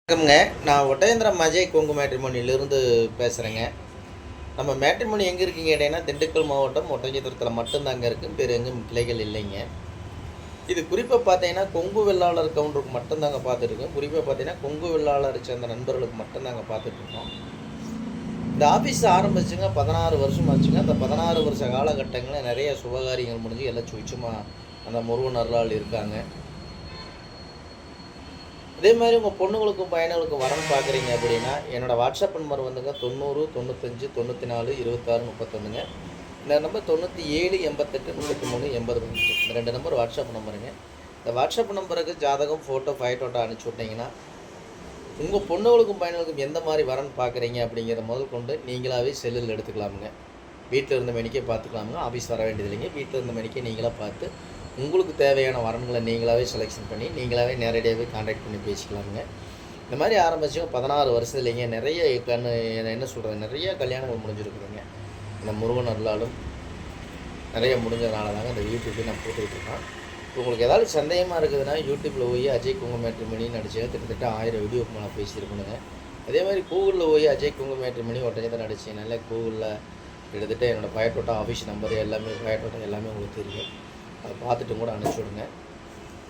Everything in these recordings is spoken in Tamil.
வணக்கம்ங்க. நான் ஒட்டயந்திரம் அஜய் கொங்கு மேட்ரிமோனியிலிருந்து பேசுகிறேங்க. நம்ம மேட்ரிமோனி எங்கே இருக்கீங்க கேட்டீங்கன்னா, திண்டுக்கல் மாவட்டம் ஒட்டஞ்சத்திரத்தில் மட்டும்தாங்க இருக்குது. வேறு எங்கும் கிளைகள் இல்லைங்க. இது குறிப்பாக பார்த்தீங்கன்னா, கொங்கு வெள்ளாளர் கவுண்டருக்கு மட்டும்தாங்க பார்த்துருக்கோம். குறிப்பாக பார்த்தீங்கன்னா, கொங்கு வெள்ளாளரை சேர்ந்த நண்பர்களுக்கு மட்டும்தாங்க பார்த்துட்ருக்கோம். இந்த ஆஃபீஸ் ஆரம்பிச்சுங்க 16 வருஷம் ஆச்சுங்க. அந்த 16 வருஷ காலகட்டங்களில் நிறைய சுபகாரியங்கள் முடிஞ்சு எல்லாம் சுவிட்சமாக அந்த முருகன் அருளால் இருக்காங்க. அதே மாதிரி உங்கள் பொண்ணுங்களுக்கும் பையனுங்களுக்கும் வரன்னு பார்க்குறீங்க அப்படின்னா, என்னோடய வாட்ஸ்அப் நம்பர் வந்துங்க 90 95 94 26 31ங்க. இந்த நம்பர் 97 88 33 85. இந்த 2 நம்பர் வாட்ஸ்அப் நம்பருங்க. இந்த வாட்ஸ்அப் நம்பருக்கு ஜாதகம், ஃபோட்டோ, ஃபைட்டோட்டோ அனுப்பிச்சி விட்டிங்கன்னா, உங்கள் பொண்ணுங்களுக்கும் பையனுங்களுக்கும் எந்த மாதிரி வரன்னு பார்க்குறீங்க அப்படிங்கிற முதல் கொண்டு நீங்களாகவே செல்லில் எடுத்துக்கலாமுங்க. வீட்டில் இருந்த மணிக்கே பார்த்துக்கலாமுங்க. ஆஃபீஸ் வர வேண்டியது இல்லைங்க. வீட்டில் இருந்த மணிக்கே நீங்களாக பார்த்து உங்களுக்கு தேவையான வரன்களை நீங்களாகவே செலெக்ஷன் பண்ணி நீங்களாகவே நேரடியாகவே கான்டாக்ட் பண்ணி பேசிக்கலாமுங்க. இந்த மாதிரி ஆரம்பித்தவங்க 16 வருஷத்துலேங்க நிறைய என்ன சொல்கிறது, நிறைய கல்யாணங்கள் முடிஞ்சிருக்குதுங்க. இந்த முருகன் அருளாலும் நிறைய முடிஞ்சதுனால தாங்க இந்த யூடியூப்லேயும் நான் போட்டுக்கிட்டு இருக்கேன். இப்போ உங்களுக்கு ஏதாவது சந்தேகமாக இருக்குதுன்னா யூடியூப்பில் போய் அஜய் கொங்கு மேட்ரிமோனின்னு நடிச்சு கிட்டத்தட்ட 1000 வீடியோக்கு மேலே பேசியிருக்கணுங்க. அதே மாதிரி கூகுளில் போய் அஜய் கொங்கு மேட்ரிமோனி ஒட்டஞ்சத்தை நடிச்சிங்கனால கூகுளில் கிட்டத்தட்ட என்னோடய பயோட்டோட்டா ஆஃபீஸ் நம்பர் எல்லாமே பயோட்டோட்டா எல்லாமே உங்களுக்கு தெரியும். அதை பார்த்துட்டு கூட அனுப்பிச்சி விடுங்க.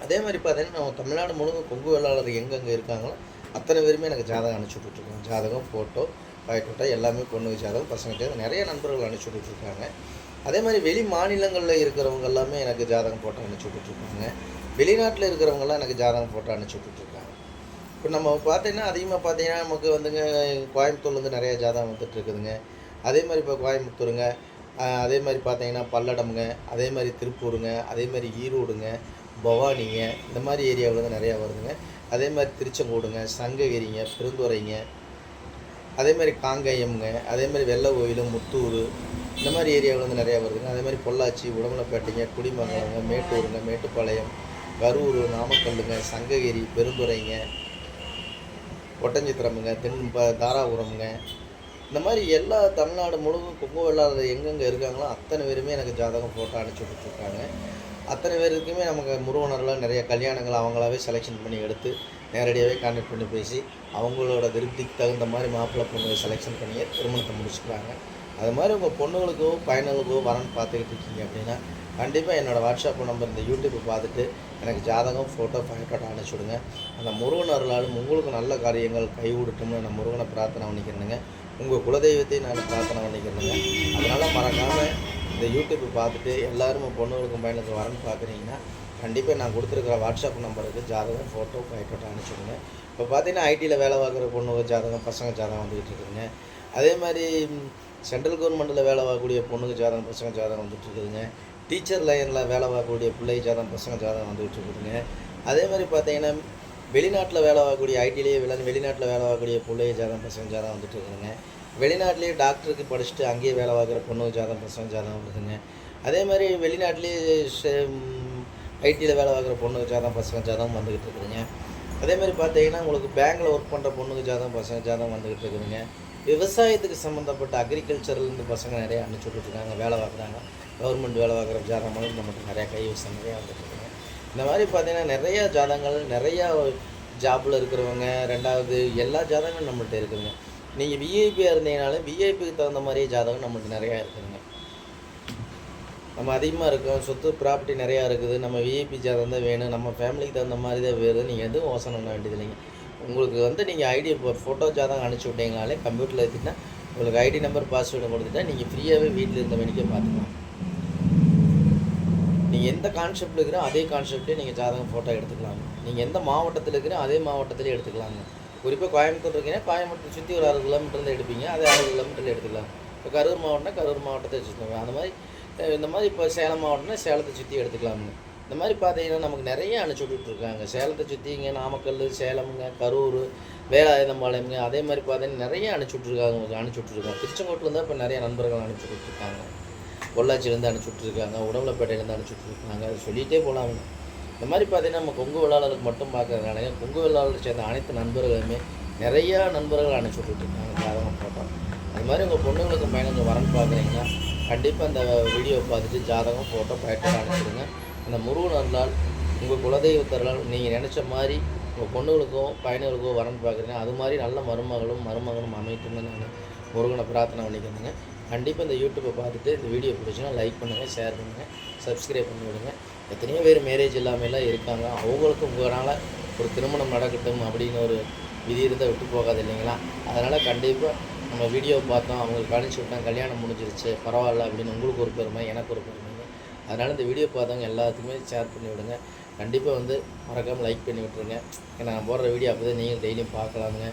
அதே மாதிரி பார்த்தீங்கன்னா, நம்ம தமிழ்நாடு முழுவதும் கொங்கு வெள்ளாளர் எங்கெங்கே இருக்காங்களோ அத்தனை பேருமே எனக்கு ஜாதகம் அனுப்பிச்சி விட்டுட்ருக்காங்க. ஜாதகம், ஃபோட்டோ, பயோட்டோட்டா எல்லாமே பொண்ணுக்கு ஜாதகம், பசங்க ஜாதகம் நிறைய நண்பர்கள் அனுப்பிச்சி விட்டுட்ருக்காங்க. அதே மாதிரி வெளி மாநிலங்களில் இருக்கிறவங்க எல்லாமே எனக்கு ஜாதகம் ஃபோட்டோ அனுப்பிச்சி விட்டுட்ருக்காங்க. வெளிநாட்டில் இருக்கிறவங்கெல்லாம் எனக்கு ஜாதகம் ஃபோட்டோ அனுப்பிச்சி விட்டுட்ருக்காங்க. இப்போ நம்ம பார்த்தீங்கன்னா அதிகமாக பார்த்தீங்கன்னா நமக்கு வந்துங்க கோயம்புத்தூர்லேருந்து நிறைய ஜாதகம் வந்துட்டுருக்குதுங்க. அதே மாதிரி இப்போ கோயம்புத்தூருங்க, அதே மாதிரி பார்த்தீங்கன்னா பல்லடம்ங்க, அதே மாதிரி திருப்பூருங்க, அதே மாதிரி ஈரோடுங்க, பவானிங்க, இந்த மாதிரி ஏரியாவில் நிறையா வருதுங்க. அதே மாதிரி திருச்செங்கோடுங்க, சங்ககிரிங்க, பெருந்துறைங்க, அதே மாதிரி காங்கயம்ங்க, அதே மாதிரி வெள்ளை கோயில், முத்தூர், இந்த மாதிரி ஏரியாவில் நிறையா வருதுங்க. அதே மாதிரி பொள்ளாச்சி, உடமலைப்பேட்டைங்க, குடிமங்கலங்க, மேட்டூருங்க, மேட்டுப்பாளையம், கரூர், நாமக்கல்லுங்க, சங்ககிரி, பெருந்துறைங்க, ஒட்டஞ்சத்திரமுங்க, தாராபுரம்ங்க, இந்த மாதிரி எல்லா தமிழ்நாடு முழுவதும் கொங்கு வெள்ளாளர் எங்கெங்கே இருக்காங்களோ அத்தனை பேருமே எனக்கு ஜாதகம் ஃபோட்டோ அனுப்பிச்சி விட்டுருக்காங்க. அத்தனை பேருக்குமே நமக்கு முருகனர்லாம் நிறைய கல்யாணங்கள் அவங்களாவே செலெக்ஷன் பண்ணி எடுத்து நேரடியாகவே கான்டாக்ட் பண்ணி பேசி அவங்களோட திருப்திக்கு தகுந்த மாதிரி மாப்பிள்ளை பொண்ணு செலெக்ஷன் பண்ணி திருமணத்தை முடிச்சுக்கிறாங்க. அது மாதிரி உங்கள் பொண்ணுங்களுக்கோ பையனுங்களுக்கோ வரன்னு பார்த்துக்கிட்டு இருக்கீங்க அப்படின்னா கண்டிப்பாக என்னோடய வாட்ஸ்அப் நம்பர் இந்த யூடியூப்பை பார்த்துட்டு எனக்கு ஜாதகம், ஃபோட்டோ, ஃபைட்டோட்டோ அனுப்பிச்சி விடுங்க. அந்த முருகன் அருளாலும் உங்களுக்கு நல்ல காரியங்கள் கைவிடட்டும்னு நான் முருகனை பிரார்த்தனை பண்ணிக்கிறேனுங்க. உங்கள் குலதெய்வத்தையும் நான் பிரார்த்தனை பண்ணிக்கிறேங்க. அதனால் மறக்காமல் இந்த யூடியூப்பை பார்த்துட்டு எல்லோரும் பொண்ணுங்களுக்கும் பையனுக்கு வரன்னு பார்க்குறீங்கன்னா கண்டிப்பாக நான் கொடுத்துருக்குற வாட்ஸ்அப் நம்பருக்கு ஜாதகம், ஃபோட்டோ, ஃபைட்டோட்டோ அனுப்பிச்சுடுங்க. இப்போ பார்த்தீங்கன்னா ஐடியில் வேலை பார்க்குற பொண்ணுங்க ஜாதகம், பசங்க ஜாதகம் வந்துக்கிட்டு இருக்குதுங்க. அதே மாதிரி சென்ட்ரல் கவர்மெண்ட்டில் வேலை பார்க்கக்கூடிய பொண்ணுங்க ஜாதகம், பசங்க ஜாதகம் வந்துட்டு இருக்குதுங்க. டீச்சர் லைனில் வேலை பார்க்கக்கூடிய பிள்ளை ஜாதகம், பசங்க ஜாதகம் வந்துகிட்டு இருக்குதுங்க. அதே மாதிரி பார்த்தீங்கன்னா வெளிநாட்டில் வேலை பார்க்கக்கூடிய ஐடியிலேயே வெளிநாட்டில் வேலை பார்க்கக்கூடிய பிள்ளை ஜாதகம், பசங்க ஜாதகம் வந்துட்டு இருக்குதுங்க. வெளிநாட்டிலேயே டாக்டருக்கு படிச்சுட்டு அங்கேயே வேலை பார்க்குற பொண்ணு ஜாதகம், பசங்க ஜாதகம் வருதுங்க. அதே மாதிரி வெளிநாட்டிலேயே ஐடியில் வேலை பார்க்குற பொண்ணுக்கு ஜாதகம், பசங்க ஜாதகம் வந்துக்கிட்டு இருக்குதுங்க. அதே மாதிரி பார்த்தீங்கன்னா உங்களுக்கு பேங்கில் ஒர்க் பண்ணுற பொண்ணுக்கு ஜாதகம், பசங்க ஜாதகம் வந்துக்கிட்டு இருக்குதுங்க. விவசாயத்துக்கு சம்மந்தப்பட்ட அக்ரிகல்ச்சர்லேருந்து பசங்க நிறையா அனுப்பிச்சி விட்டுருக்காங்க, வேலை பார்க்குறாங்க. கவர்மெண்ட் வேலை பார்க்குற ஜாதகங்களும் நம்மளுக்கு நிறையா கைவசம் நிறையா வந்துட்டுருக்குங்க. இந்த மாதிரி பார்த்தீங்கன்னா நிறையா ஜாதகங்கள், நிறையா ஜாப்பில் இருக்கிறவங்க, ரெண்டாவது எல்லா ஜாதகங்களும் நம்மள்கிட்ட இருக்குதுங்க. நீங்கள் விஐபியாக இருந்தீங்கனாலும் விஐபிக்கு தகுந்த மாதிரியே ஜாதகம் நம்மளுக்கு நிறையா இருக்குதுங்க. நம்ம அதிகமாக இருக்கோம், சொத்து ப்ராப்பர்ட்டி நிறையா இருக்குது, நம்ம விஐபி ஜாதகம் தான் வேணும், நம்ம ஃபேமிலிக்கு தகுந்த மாதிரி தான் வேணும், நீங்கள் எதுவும் யோசனை பண்ண வேண்டியது இல்லைங்க. உங்களுக்கு நீங்கள் ஐடி ஃபோட்டோ ஜாதகம் அனுப்பிச்சி விட்டீங்கனாலே கம்ப்யூட்டரில் எடுத்துகிட்டா உங்களுக்கு ஐடி நம்பர், பாஸ்வேர்டு கொடுத்துட்டா நீங்கள் ஃப்ரீயாகவே வீட்டில் இருந்த மணிக்கே பார்த்துக்கலாம். நீங்கள் எந்த கான்செப்டில் இருக்கிறோ அதே கான்செப்ட்லேயே நீங்கள் ஜாதகம் ஃபோட்டோ எடுத்துக்கலாங்க. நீங்கள் எந்த மாவட்டத்தில் இருக்கிறோ அதே மாவட்டத்திலே எடுத்துக்கலாங்க. குறிப்பாக கோயம்புத்தூர் இருக்கீங்கன்னா கோயம்புத்தூர் சுற்றி ஒரு 60 கிலோமீட்டர்லேருந்து எடுப்பீங்க, அதே 60 கிலோமீட்டரில் எடுத்துக்கலாம். இப்போ கரூர் மாவட்டம்னா கரூர் மாவட்டத்தை வச்சுக்கோங்க. அந்த மாதிரி இந்த மாதிரி இப்போ சேலம் மாவட்டம்னா சேலத்தை சுற்றி எடுத்துக்கலாமுங்க. இந்த மாதிரி பார்த்தீங்கன்னா நமக்கு நிறைய அனுப்பிச்சி விட்டுருக்காங்க. சேலத்தை சுற்றிங்க, நாமக்கல், சேலமுங்க, கரூர், வேலாயுதம்பாளையம்ங்க, அதே மாதிரி பார்த்தீங்கன்னா நிறைய அனுப்பிச்சி விட்ருக்காங்க. திருச்செங்கோட்டிலேருந்து இப்போ நிறைய நண்பர்கள் அனுப்பிச்சி விட்டுருக்காங்க. பொள்ளாச்சிலேருந்து அனுப்பிச்சி விட்ருக்காங்க, உடமலைப்பேட்டையிலேருந்து அனுப்பிச்சி விட்ருக்காங்க. அது சொல்லிகிட்டே போகலாமுங்க. இந்த மாதிரி பார்த்தீங்கன்னா நம்ம கொங்கு வெள்ளாளருக்கு மட்டும் பார்க்கறதுனால கொங்கு வெள்ளாளர் சேர்ந்த அனைத்து நண்பர்களுமே நிறையா நண்பர்கள் அனுப்பிச்சி விட்டுருக்காங்க ஜாதகம் ஃபோட்டோ. அது மாதிரி உங்கள் பொண்ணுங்களுக்கு பையனுக்கு வரன்னு பார்க்குறீங்கன்னா கண்டிப்பாக அந்த வீடியோவை பார்த்துட்டு ஜாதகம், ஃபோட்டோ, ஃபைட்டோ அனுப்பிச்சிடுங்க. அந்த முருகன் அருளால் உங்கள் குலதெய்வத்தருளால் நீங்கள் நினச்ச மாதிரி உங்கள் பொண்ணுகளுக்கோ பையனுகளுக்கோ வரன்னு பார்க்குறீங்க, அது மாதிரி நல்ல மருமகனும் அமையட்டும்னு நான் முருகனை பிரார்த்தனை பண்ணிக்கிறேங்க. கண்டிப்பாக இந்த யூடியூப்பை பார்த்துட்டு இந்த வீடியோ பிடிச்சுன்னா லைக் பண்ணுங்கள், ஷேர் பண்ணுங்கள், சப்ஸ்கிரைப் பண்ணி விடுங்க. எத்தனையோ பேர் மேரேஜ் இல்லாமலாம் இருக்காங்க. அவங்களுக்கு உங்களால் ஒரு திருமணம் நடக்கட்டும் அப்படின்னு ஒரு விதி இருந்தால் விட்டு போகாது இல்லைங்களா? அதனால் கண்டிப்பாக நம்ம வீடியோ பார்த்தோம், அவங்களுக்கு அனுப்பிச்சி விட்டோம், கல்யாணம் முடிஞ்சிருச்சு பரவாயில்ல அப்படின்னு உங்களுக்கு ஒரு பெருமை, எனக்கு ஒரு பெருமைங்க. அதனால் இந்த வீடியோ பார்த்தவங்க எல்லாத்துக்குமே ஷேர் பண்ணி விடுங்க. கண்டிப்பாக மறக்காமல் லைக் பண்ணி விட்டுருங்க. ஏன்னா நான் போடுற வீடியோ அப்போ தான் நீங்கள் டெய்லியும் பார்க்கலாமுங்க.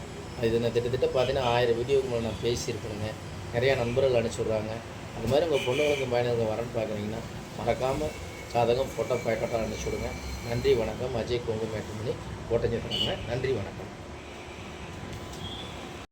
இது நான் திட்டத்தட்ட பார்த்தீங்கன்னா 1000 வீடியோக்கு மேலே நான் பேசியிருக்கேனுங்க. நிறையா நண்பர்கள் அனுப்பிச்சி விட்றாங்க. அது மாதிரி உங்கள் பொண்ணுங்களுக்கு பையனுக்கு வரன்னு பார்க்குறீங்கன்னா மறக்காமல் ஜாதகம் ஃபோட்டோ அனுப்பிச்சி விடுங்க. நன்றி வணக்கம். அஜய் கொங்கு மேட்டுமணி ஓட்டஞ்சத்திரங்க. நன்றி வணக்கம்.